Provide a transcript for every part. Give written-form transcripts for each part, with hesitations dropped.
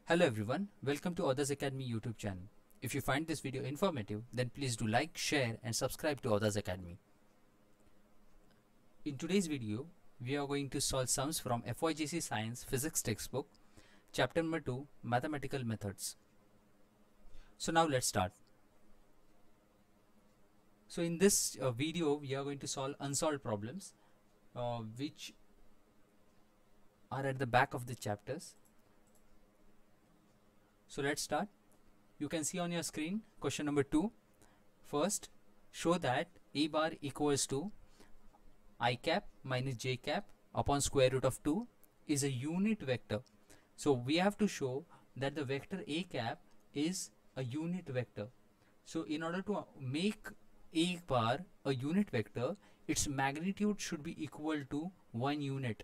Hello everyone, welcome to Others Academy YouTube channel. If you find this video informative, then please do like, share and subscribe to Others Academy. In today's video, we are going to solve sums from FYGC Science Physics textbook, chapter number 2, Mathematical Methods. So now let's start. So in this video, we are going to solve unsolved problems which are at the back of the chapters. So let's start. You can see on your screen question number 2. First, show that a bar equals to I cap minus j cap upon square root of 2 is a unit vector. So we have to show that the vector a cap is a unit vector. So in order to make a bar a unit vector, its magnitude should be equal to 1 unit.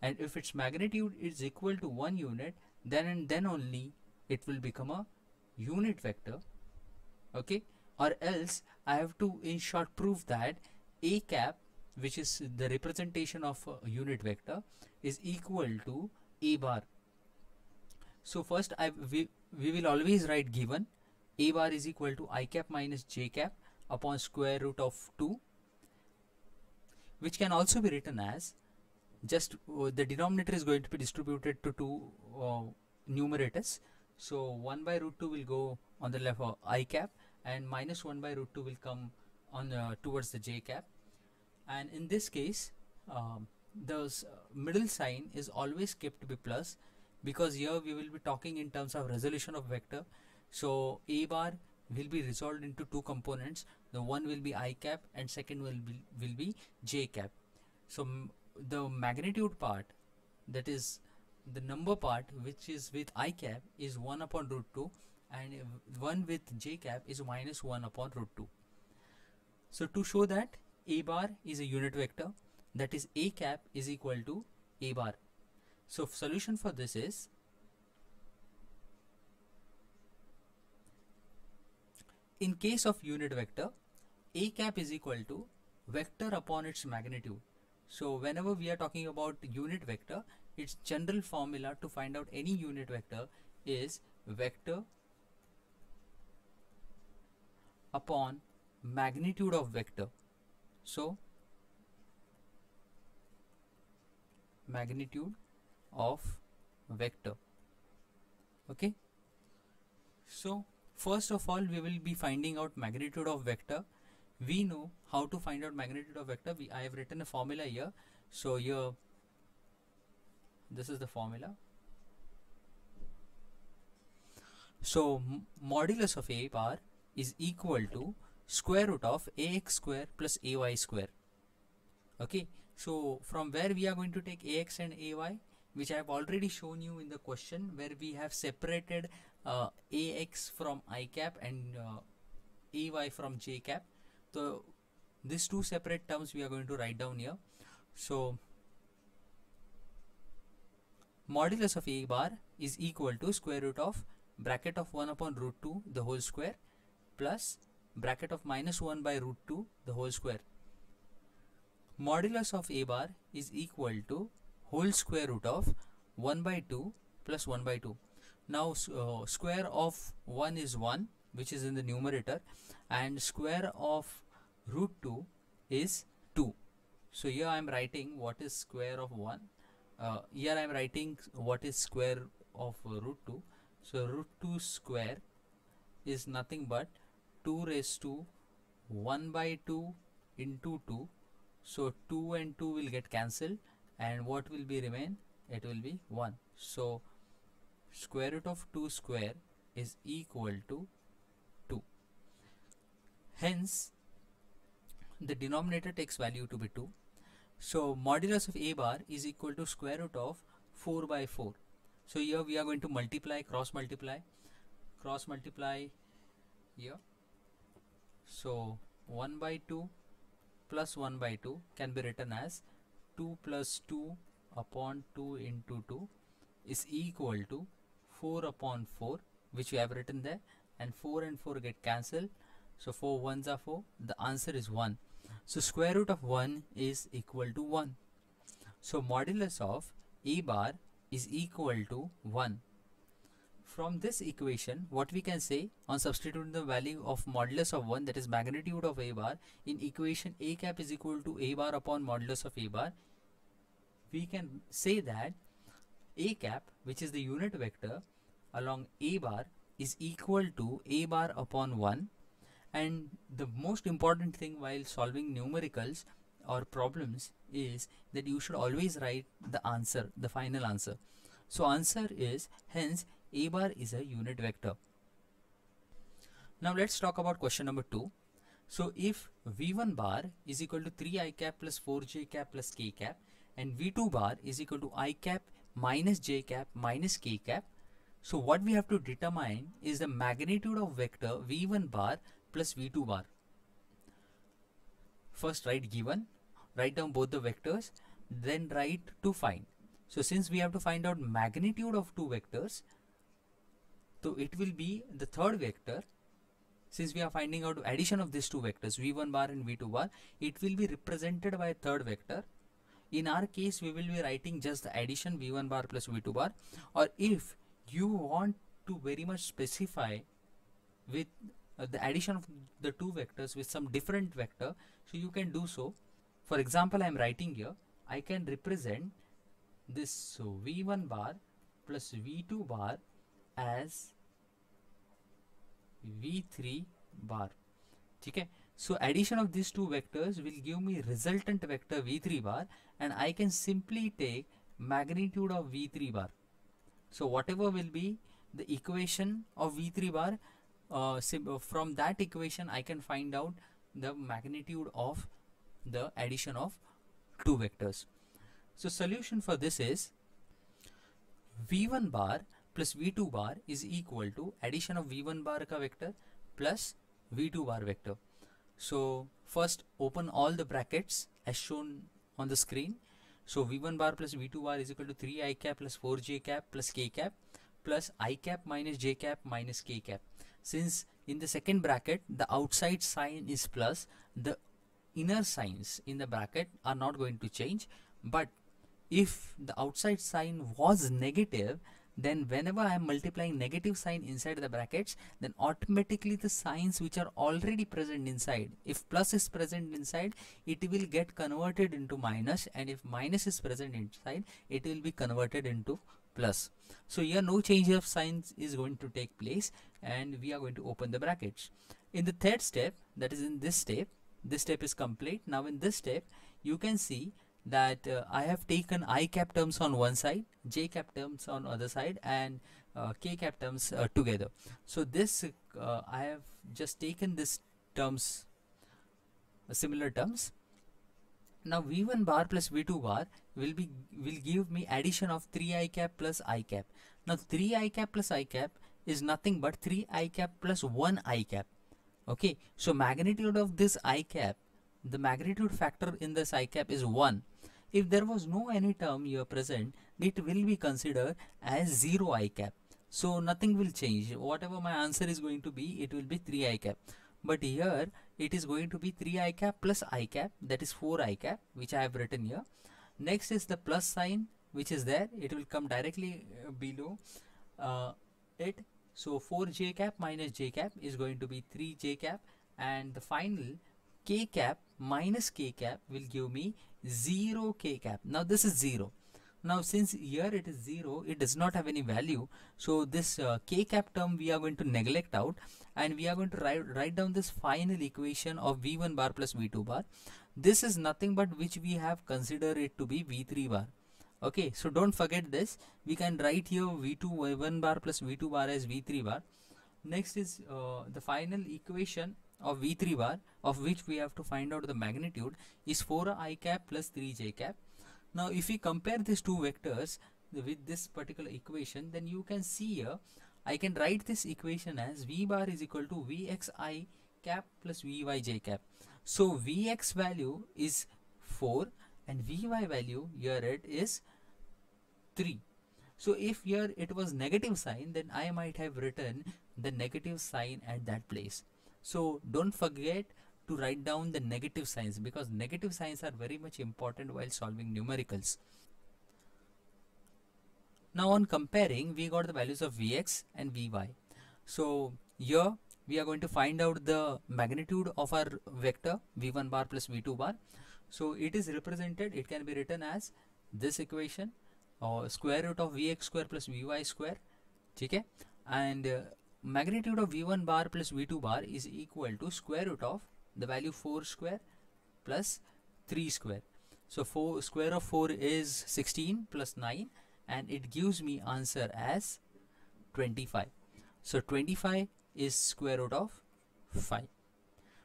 And if its magnitude is equal to 1 unit, then and then only it will become a unit vector. Okay, or else I have to in short prove that a cap, which is the representation of a unit vector, is equal to a bar. So first we will always write given a bar is equal to I cap minus j cap upon square root of 2, which can also be written as just the denominator is going to be distributed to two numerators. So 1 by root 2 will go on the left of I cap and minus 1 by root 2 will come on towards the j cap. And in this case, the middle sign is always kept to be plus, because here we will be talking in terms of resolution of vector. So a bar will be resolved into two components. The one will be I cap and second will be j cap. So the magnitude part, that is the number part which is with I cap, is 1 upon root 2, and one with j cap is minus 1 upon root 2. So to show that a bar is a unit vector, that is a cap is equal to a bar. So solution for this is, in case of unit vector, a cap is equal to vector upon its magnitude. So whenever we are talking about unit vector, its general formula to find out any unit vector is vector upon magnitude of vector. So magnitude of vector. Okay. So first of all, we will be finding out magnitude of vector. We know how to find out magnitude of vector. I have written a formula here. So here, this is the formula. So modulus of a bar is equal to square root of ax square plus ay square. Okay, so from where we are going to take ax and ay, which I have already shown you in the question, where we have separated ax from I cap and ay from j cap. So these two separate terms we are going to write down here. So modulus of a bar is equal to square root of bracket of 1 upon root 2 the whole square plus bracket of minus 1 by root 2 the whole square. Modulus of a bar is equal to whole square root of 1 by 2 plus 1 by 2. Now square of 1 is 1, which is in the numerator, and square of root 2 is 2. So here I am writing what is square of 1. Here I am writing what is square of root 2. So root 2 square is nothing but 2 raised to 1 by 2 into 2. So 2 and 2 will get cancelled, and what will be remain? It will be 1. So square root of 2 square is equal to 2. Hence the denominator takes value to be 2. So modulus of a bar is equal to square root of 4 by 4. So here we are going to multiply, cross multiply here. So 1 by 2 plus 1 by 2 can be written as 2 plus 2 upon 2 into 2 is equal to 4 upon 4, which we have written there, and 4 and 4 get cancelled. So 4 ones are 4. The answer is 1. So square root of 1 is equal to 1. So modulus of a bar is equal to 1. from this equation, what we can say on substituting the value of modulus of 1, that is magnitude of a bar, in equation a cap is equal to a bar upon modulus of a bar, we can say that a cap, which is the unit vector along a bar, is equal to a bar upon 1. And the most important thing while solving numericals or problems is that you should always write the answer, the final answer. So answer is, hence a bar is a unit vector. Now let's talk about question number 2. So if v1 bar is equal to 3i cap plus 4j cap plus k cap, and v2 bar is equal to I cap minus j cap minus k cap, so what we have to determine is the magnitude of vector v1 bar plus v2 bar. First write given, write down both the vectors, then write to find. So since we have to find out magnitude of two vectors, so it will be the third vector. Since we are finding out addition of these two vectors v1 bar and v2 bar, it will be represented by a third vector. In our case, we will be writing just the addition v1 bar plus v2 bar. Or if you want to very much specify with the addition of the two vectors with some different vector, so you can do so. For example, I am writing here, I can represent this, so v1 bar plus v2 bar as v3 bar. Okay, so addition of these two vectors will give me resultant vector v3 bar, and I can simply take magnitude of v3 bar. So whatever will be the equation of v3 bar, from that equation I can find out the magnitude of the addition of two vectors. So solution for this is v1 bar plus v2 bar is equal to addition of v1 bar ka vector plus v2 bar vector. So first open all the brackets as shown on the screen. So v1 bar plus v2 bar is equal to 3i cap plus 4j cap plus k cap plus I cap minus j cap minus k cap. Since in the second bracket the outside sign is plus, the inner signs in the bracket are not going to change. But if the outside sign was negative, then whenever I am multiplying negative sign inside the brackets, then automatically the signs which are already present inside, if plus is present inside, it will get converted into minus, and if minus is present inside, it will be converted into plus. So here no change of signs is going to take place, and we are going to open the brackets. In the third step, that is in this step is complete. Now in this step, you can see that I have taken I cap terms on one side, j cap terms on other side, and k cap terms together. So this I have just taken this terms, similar terms. Now v1 bar plus v2 bar will give me addition of 3i cap plus I cap. Now 3i cap plus I cap is nothing but 3i cap plus 1 I cap. Okay, so magnitude of this I cap, the magnitude factor in this I cap is 1. If there was no any term here present, it will be considered as 0 I cap. So nothing will change. Whatever my answer is going to be, it will be 3 I cap. But here it is going to be 3 I cap plus I cap, that is 4 I cap, which I have written here. Next is the plus sign which is there. It will come directly below it. So 4 j cap minus j cap is going to be 3 j cap, and the final k cap minus k cap will give me 0 k cap. Now this is 0. Now since here it is 0, it does not have any value. So this k cap term we are going to neglect out, and we are going to write down this final equation of v1 bar plus v2 bar. This is nothing but which we have considered it to be v3 bar. Okay, so don't forget this. We can write here v1 bar plus v2 bar as v3 bar. Next is the final equation of v3 bar, of which we have to find out the magnitude, is 4i cap plus 3j cap. Now if we compare these two vectors with this particular equation, then you can see here I can write this equation as v bar is equal to vxi cap plus vyj cap. So vx value is 4 and vy value here it is 3. So if here it was negative sign, then I might have written the negative sign at that place. So don't forget to write down the negative signs, because negative signs are very much important while solving numericals. Now on comparing, we got the values of Vx and Vy. So here we are going to find out the magnitude of our vector V1 bar plus V2 bar. So it is represented, it can be written as this equation, or square root of Vx square plus Vy square. Okay? And magnitude of V1 bar plus V2 bar is equal to square root of the value 4 square plus 3 square. So square of 4 is 16 plus 9, and it gives me answer as 25. So 25 is square root of 5.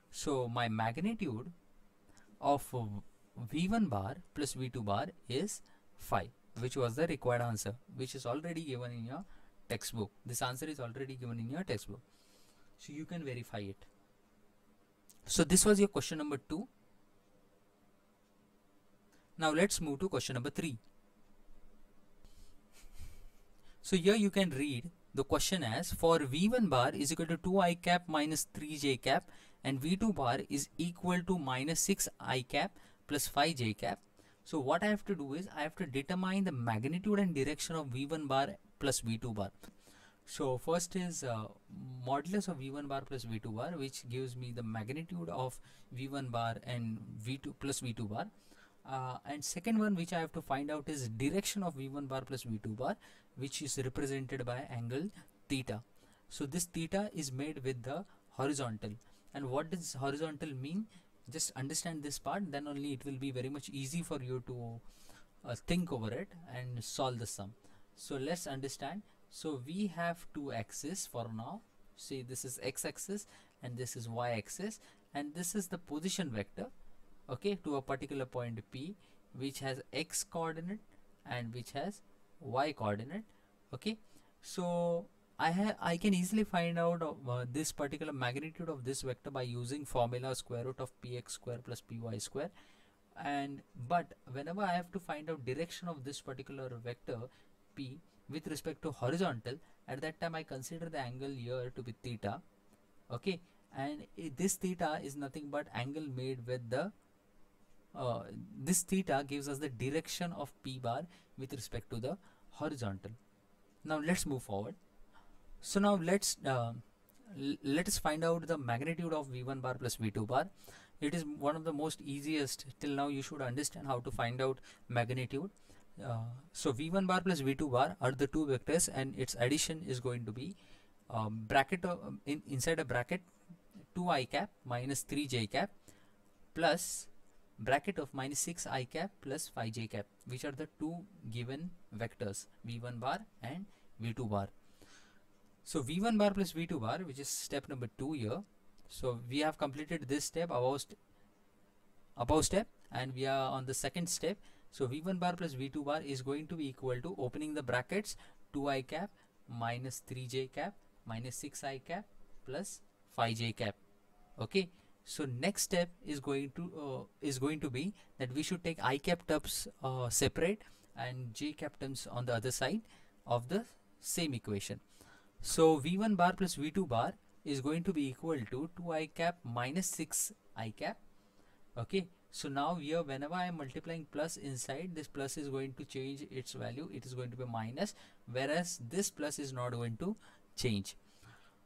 So my magnitude of V1 bar plus V2 bar is 5, which was the required answer, which is already given in your textbook. This answer is already given in your textbook, so you can verify it. So this was your question number 2. Now let's move to question number 3. So here you can read the question as, for V1 bar is equal to 2i cap minus 3j cap and V2 bar is equal to minus 6i cap plus 5j cap. So what I have to do is I have to determine the magnitude and direction of V1 bar plus V2 bar. So first is modulus of V1 bar plus V2 bar, which gives me the magnitude of V1 bar and V2 plus V2 bar. And second one which I have to find out is direction of V1 bar plus V2 bar, which is represented by angle theta. So this theta is made with the horizontal. And what does horizontal mean? Just understand this part, then only it will be very much easy for you to think over it and solve the sum. So let's understand. So we have two axes for now. Say this is x-axis and this is y-axis, and this is the position vector, okay, to a particular point P, which has x coordinate and which has y coordinate. Okay, so I can easily find out this particular magnitude of this vector by using formula square root of px square plus py square. And but whenever I have to find out direction of this particular vector P with respect to horizontal, at that time I consider the angle here to be theta. Okay, and this theta is nothing but angle made with the this theta gives us the direction of P bar with respect to the horizontal. Now let's move forward. So now let us find out the magnitude of V1 bar plus V2 bar. It is one of the most easiest. Till now you should understand how to find out magnitude. So V1 bar plus V2 bar are the two vectors, and its addition is going to be bracket inside a bracket 2i cap minus 3j cap plus bracket of minus 6i cap plus 5j cap, which are the two given vectors V1 bar and V2 bar. So V1 bar plus V2 bar, which is step number 2 here. So we have completed this step, above step, and we are on the second step. So V1 bar plus V2 bar is going to be equal to, opening the brackets, 2i cap minus 3j cap minus 6i cap plus 5j cap. Okay. So next step is going to be that we should take I cap terms separate and j cap terms on the other side of the same equation. So V1 bar plus V2 bar is going to be equal to 2i cap minus 6i cap. Okay, so now here whenever I am multiplying plus inside, this plus is going to change its value. It is going to be minus, whereas this plus is not going to change.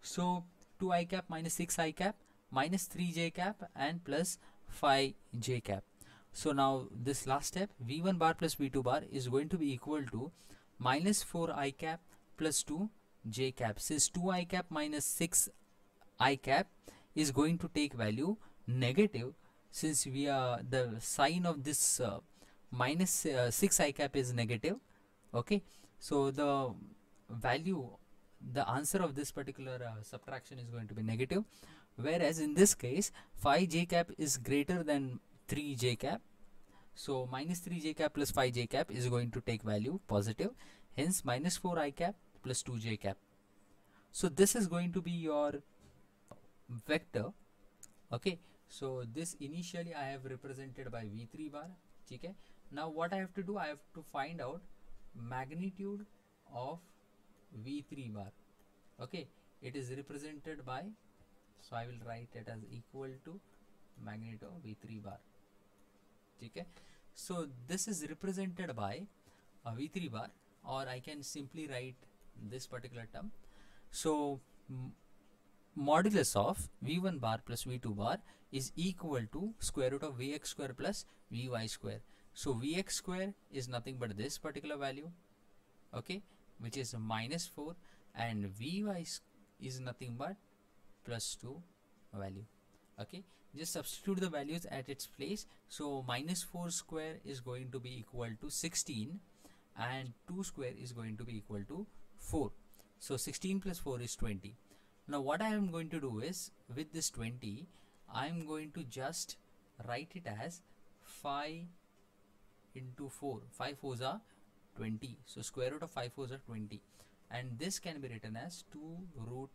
So 2i cap minus 6i cap minus 3j cap and plus 5j cap. So now this last step, V1 bar plus V2 bar is going to be equal to minus 4i cap plus 2j cap. Since 2i cap minus 6i cap is going to take value negative, since we are the sign of this minus 6i cap is negative. Okay, so the value, the answer of this particular subtraction is going to be negative, whereas in this case 5j cap is greater than 3j cap. So minus 3j cap plus 5j cap is going to take value positive, hence minus 4i cap plus 2j cap. So this is going to be your vector. Okay, so this initially I have represented by V3 bar. Okay, now what I have to do, I have to find out magnitude of V3 bar. Okay, it is represented by, so I will write it as equal to magnitude of V3 bar. Okay, so this is represented by V3 bar or I can simply write this particular term. So modulus of v1 bar plus v2 bar is equal to square root of vx square plus vy square. So vx square is nothing but this particular value, okay, which is minus 4, and vy is nothing but plus 2 value. Okay, just substitute the values at its place. So minus 4 square is going to be equal to 16, and 2 square is going to be equal to 4. So 16 plus 4 is 20. Now what I am going to do is, with this 20, I am going to just write it as 5 into 4. 5 fours are 20. So square root of 5 fours are 20. And this can be written as 2 root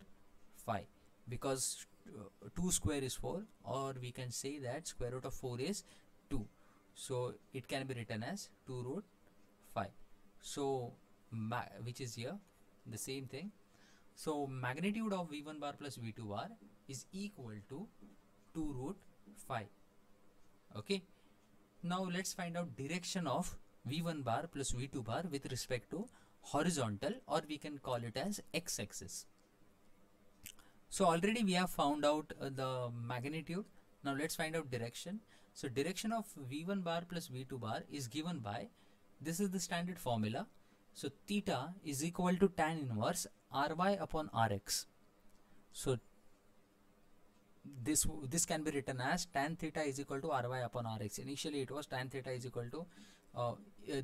5, because 2 square is 4, or we can say that square root of 4 is 2. So it can be written as 2 root 5. So which is here the same thing. So magnitude of v1 bar plus v2 bar is equal to 2 root 5. Okay. Now let's find out direction of v1 bar plus v2 bar with respect to horizontal, or we can call it as x-axis. So already we have found out the magnitude. Now let's find out direction. So direction of v1 bar plus v2 bar is given by, this is the standard formula. So theta is equal to tan inverse ry upon rx. So this can be written as tan theta is equal to ry upon rx. Initially it was tan theta is equal to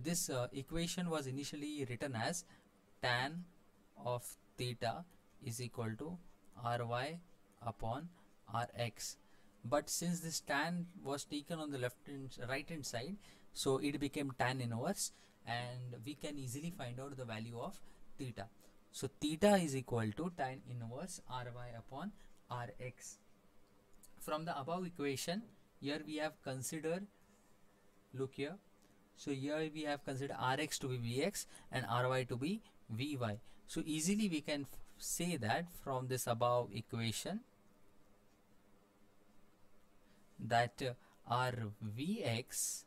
this equation was initially written as tan of theta is equal to ry upon rx, but since this tan was taken on the right hand side, so it became tan inverse, and we can easily find out the value of theta. So theta is equal to tan inverse ry upon rx. From the above equation, here we have considered, look here, so here we have considered rx to be vx and ry to be vy. So easily we can say that from this above equation that our vx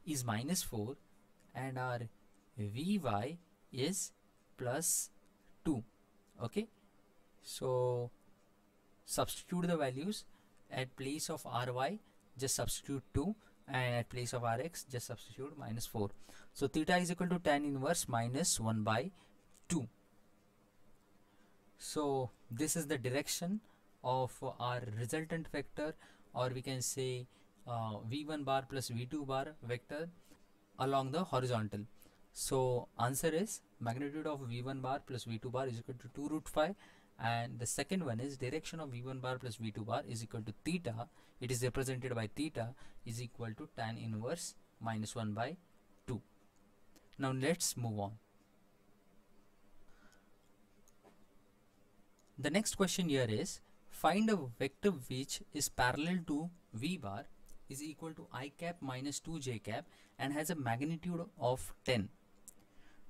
is minus 4 and our vy is plus 2. Okay, so substitute the values. At place of ry just substitute 2, and at place of rx just substitute minus 4. So theta is equal to tan inverse minus 1 by 2. So this is the direction of our resultant vector, or we can say v1 bar plus v2 bar vector along the horizontal. So answer is magnitude of v1 bar plus v2 bar is equal to 2 root 5, and the second one is direction of v1 bar plus v2 bar is equal to theta. It is represented by theta is equal to tan inverse minus 1 by 2. Now let's move on. The next question here is, find a vector which is parallel to v bar is equal to I cap minus 2 j cap and has a magnitude of 10.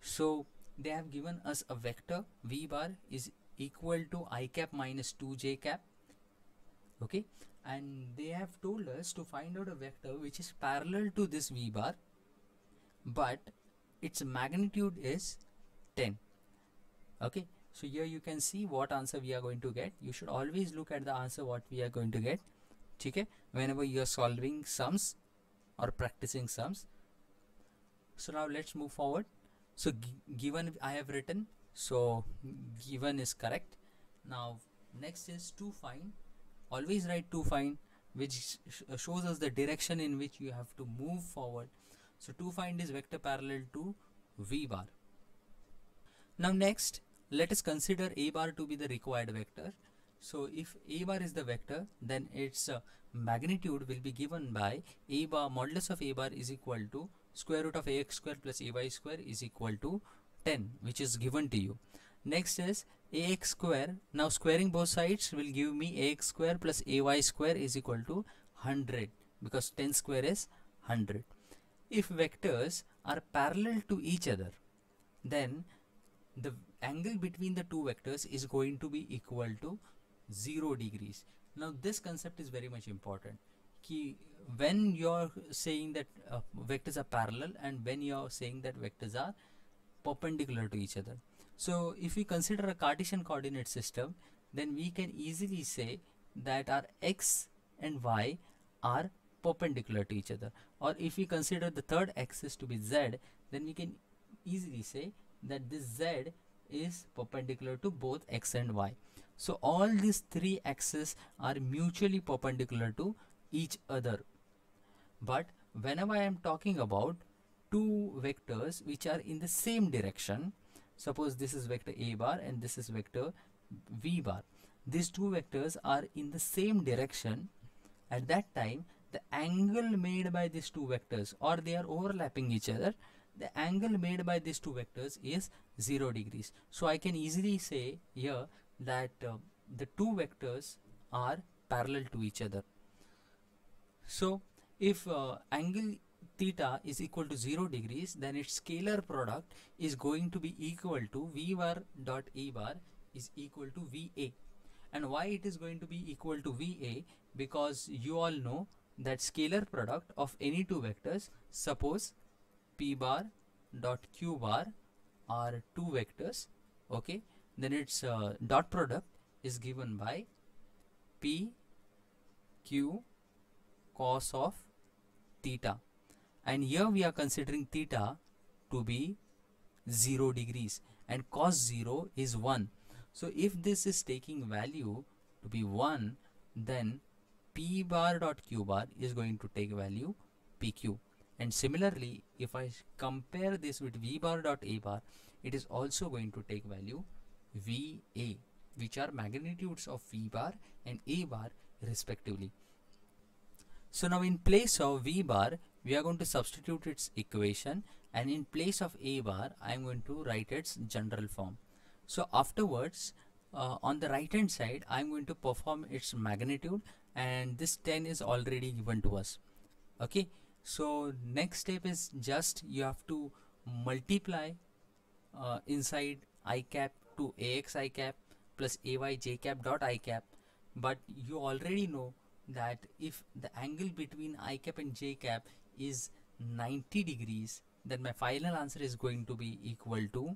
So they have given us a vector v bar is equal to I cap minus 2 j cap. Okay, and they have told us to find out a vector which is parallel to this v bar, but its magnitude is 10. Okay, so here you can see what answer we are going to get. You should always look at the answer what we are going to get, okay, whenever you are solving sums or practicing sums. So now let's move forward. So given I have written, so given is correct. Now next is to find. Always write to find, which shows us the direction in which you have to move forward. So to find is vector parallel to v bar. Now next, let us consider a bar to be the required vector. So if a bar is the vector, then its magnitude will be given by a bar modulus of a bar is equal to square root of ax square plus ay square is equal to 10, which is given to you. Next is ax square. Now squaring both sides will give me ax square plus ay square is equal to 100, because 10 square is 100. If vectors are parallel to each other, then the angle between the two vectors is going to be equal to 0 degrees. Now this concept is very much important. When you're saying that vectors are parallel and when you're saying that vectors are perpendicular to each other. So if we consider a Cartesian coordinate system, then we can easily say that our x and y are perpendicular to each other. Or if we consider the third axis to be z, then we can easily say that this z is perpendicular to both x and y. So all these three axes are mutually perpendicular to each other. But whenever I am talking about two vectors which are in the same direction, suppose this is vector a bar and this is vector v bar, these two vectors are in the same direction, at that time the angle made by these two vectors, or they are overlapping each other, the angle made by these two vectors is 0 degrees. So I can easily say here that the two vectors are parallel to each other. So if angle theta is equal to 0 degrees, then its scalar product is going to be equal to v bar dot a bar is equal to va. And why it is going to be equal to va? Because you all know that scalar product of any two vectors, suppose p bar dot q bar are two vectors, okay, then its dot product is given by p q cos of theta, and here we are considering theta to be 0 degrees and cos 0 is 1. So if this is taking value to be 1, then p bar dot q bar is going to take value pq. And similarly, if I compare this with v bar dot a bar, it is also going to take value va, which are magnitudes of v bar and a bar respectively. So now in place of v bar, we are going to substitute its equation, and in place of a bar, I am going to write its general form. So afterwards, on the right hand side, I am going to perform its magnitude, and this 10 is already given to us. Okay, so next step is just you have to multiply inside I cap to ax I cap plus ay j cap dot I cap. But you already know that if the angle between I cap and j cap is 90 degrees, then my final answer is going to be equal to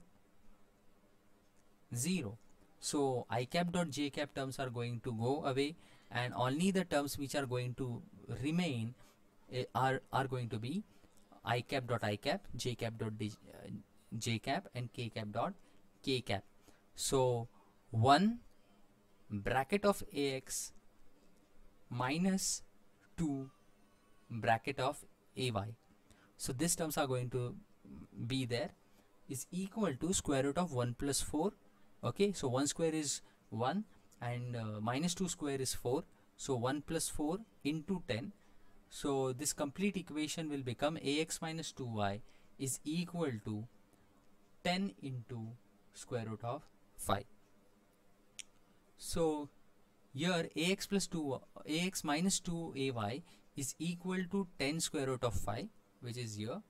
0. So I cap dot j cap terms are going to go away, and only the terms which are going to remain are going to be I cap dot I cap, j cap dot j cap, and k cap dot k cap. So 1 bracket of ax minus 2 bracket of ay, so these terms are going to be there, is equal to square root of 1 plus 4. Okay, so 1 square is 1 and minus 2 square is 4, so 1 plus 4 into 10. So this complete equation will become ax minus 2y is equal to 10 into square root of 5. So here ax minus 2ay is equal to 10 square root of 5, which is here.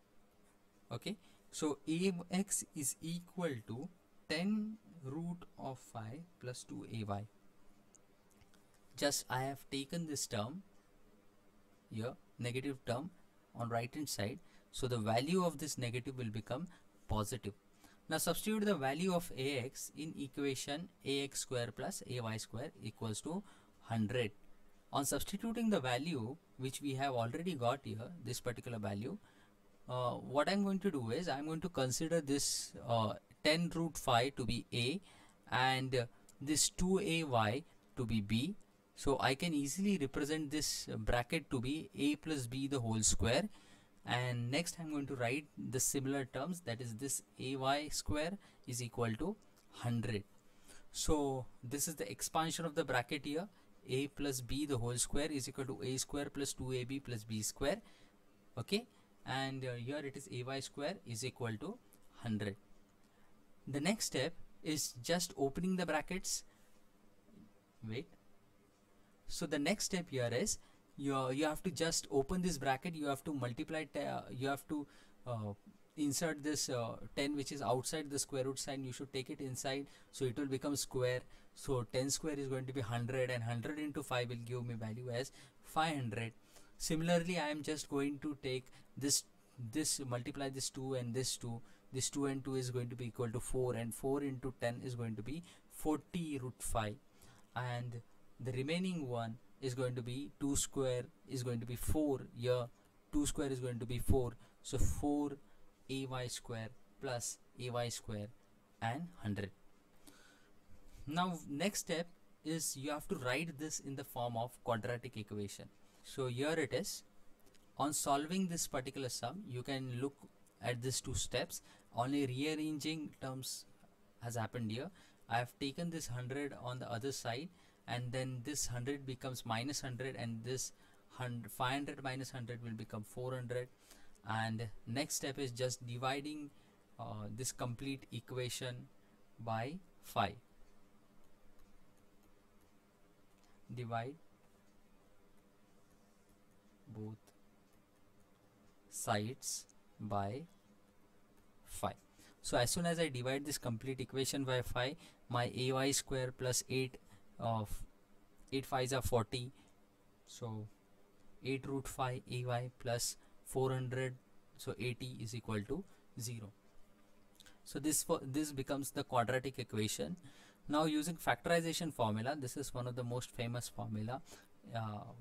Okay, so ax is equal to 10 root of 5 plus 2ay. Just I have taken this term here, negative term, on right hand side, so the value of this negative will become positive. Now substitute the value of ax in equation ax square plus ay square equals to 100. On substituting the value which we have already got here, this particular value, what I'm going to do is I'm going to consider this 10 root 5 to be a and this 2ay to be b. So I can easily represent this bracket to be a plus b the whole square, and next I'm going to write the similar terms, that is this ay square is equal to 100. So this is the expansion of the bracket here, a plus b the whole square is equal to a square plus 2ab plus b square. Okay, and here it is ay square is equal to 100. The next step is just opening the brackets. Wait. So the next step here is you have to just open this bracket, you have to multiply, you have to insert this 10 which is outside the square root sign, you should take it inside, so it will become square. So 10 square is going to be 100, and 100 into 5 will give me value as 500. Similarly, I am just going to take this multiply this 2 and this 2, this 2 and 2 is going to be equal to 4, and 4 into 10 is going to be 40 root 5, and the remaining one is going to be 2 square is going to be 4. Here 2 square is going to be 4, so 4 ay square plus ay square and 100. Now next step is you have to write this in the form of quadratic equation. So here it is. On solving this particular sum, you can look at these two steps. Only rearranging terms has happened here. I have taken this 100 on the other side, and then this 100 becomes minus 100, and this 500 minus 100 will become 400. And next step is just dividing this complete equation by 5. Divide both sides by 5. So as soon as I divide this complete equation by 5, my ay square plus 8 of 8 5s are 40, so 8 root 5 ay plus 400, so 80 is equal to 0. So this becomes the quadratic equation. Now using factorization formula, this is one of the most famous formula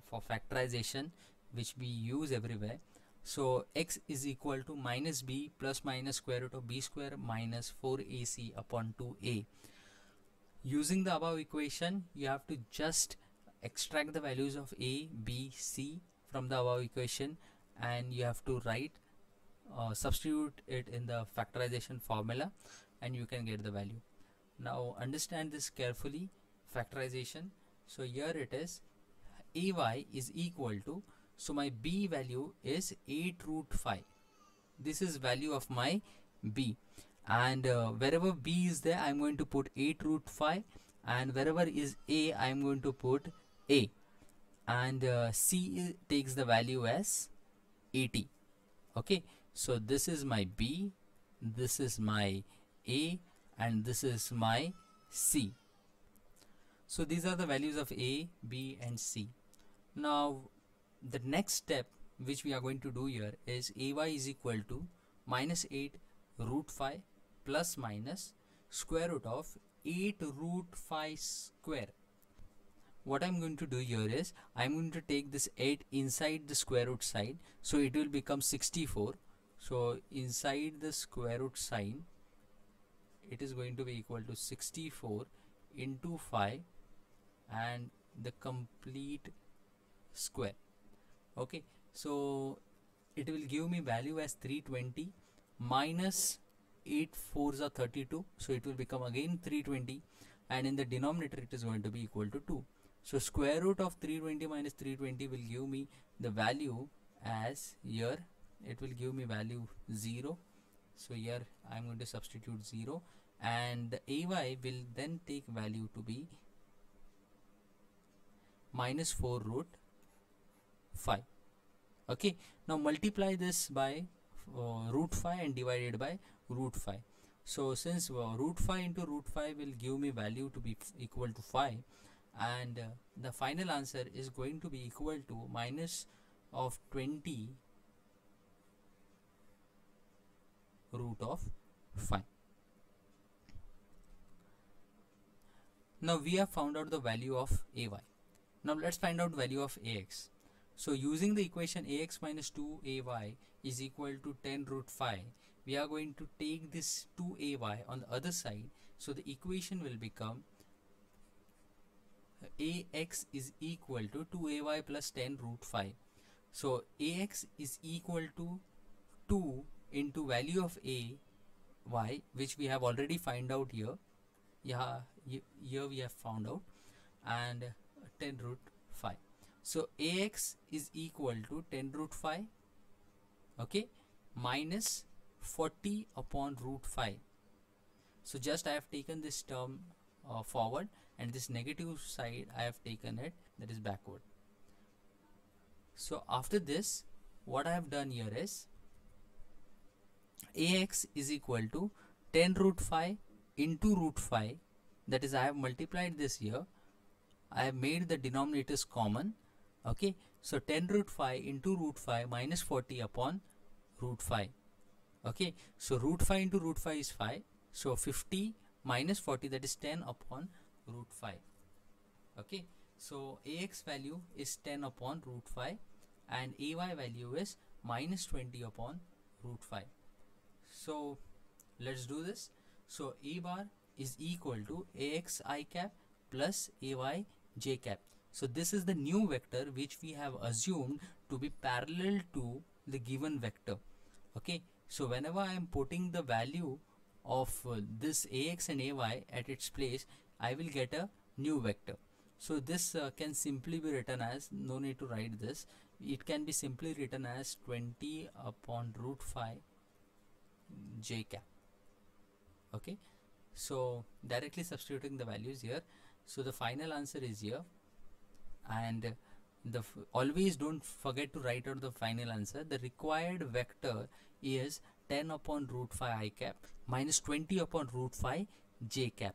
for factorization which we use everywhere. So x is equal to minus b plus minus square root of b square minus 4ac upon 2a. Using the above equation, you have to just extract the values of a, b, c from the above equation, and you have to write substitute it in the factorization formula, and you can get the value. Now understand this carefully, factorization. So here it is, ay is equal to, so my b value is 8 root 5. This is value of my b, and wherever b is there, I am going to put 8 root 5, and wherever is a, I am going to put a, and c takes the value as 80. Okay, so this is my b, this is my a, and this is my c. So these are the values of a, b, and c. Now the next step which we are going to do here is ay is equal to minus 8 root 5 plus minus square root of 8 root 5 square. What I'm going to do here is I'm going to take this 8 inside the square root side, so it will become 64. So inside the square root sign, it is going to be equal to 64 into 5 and the complete square. Okay, so it will give me value as 320 minus 8 4s are 32, so it will become again 320, and in the denominator it is going to be equal to 2. So square root of 320 minus 320 will give me the value as, here it will give me value 0. So here I am going to substitute 0, and the ay will then take value to be minus 4 root 5. Okay, now multiply this by root 5 and divide it by root 5. So since root 5 into root 5 will give me value to be equal to 5, and the final answer is going to be equal to minus of 20 root of 5. Now we have found out the value of ay. Now let's find out value of ax. So using the equation ax minus 2ay is equal to 10 root 5, we are going to take this 2ay on the other side. So the equation will become ax is equal to 2ay plus 10 root 5. So ax is equal to 2 into value of a y, which we have already found out here. Yeah, here we have found out, and 10 root 5. So ax is equal to 10 root 5, okay, minus 40 upon root 5. So just I have taken this term forward, and this negative side I have taken it, that is backward. So after this, what I have done here is ax is equal to 10 root 5 into root 5, that is I have multiplied this here, I have made the denominators common. Okay, so 10 root 5 into root 5 minus 40 upon root 5. Okay, so root 5 into root 5 is 5. So 50 minus 40, that is 10 upon root 5. Okay, so ax value is 10 upon root 5 and ay value is minus 20 upon root 5. So let's do this. So a bar is equal to ax I cap plus ay j cap. So this is the new vector which we have assumed to be parallel to the given vector. Okay, so whenever I am putting the value of this ax and ay at its place, I will get a new vector. So this can simply be written as, no need to write this, it can be simply written as 20 upon root 5 j cap. Okay, so directly substituting the values here, so the final answer is here. And always don't forget to write out the final answer. The required vector is 10 upon root 5 I cap minus 20 upon root 5 j cap.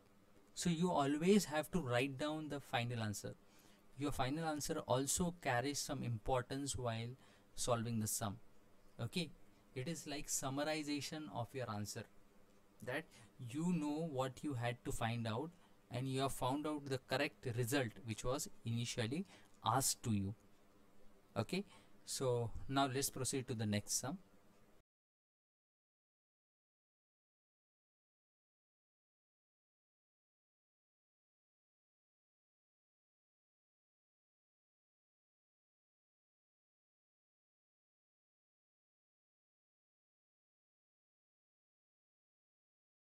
So you always have to write down the final answer. Your final answer also carries some importance while solving the sum. Okay, it is like summarization of your answer, that you know what you had to find out and you have found out the correct result which was initially asked to you. Okay, so now let's proceed to the next sum.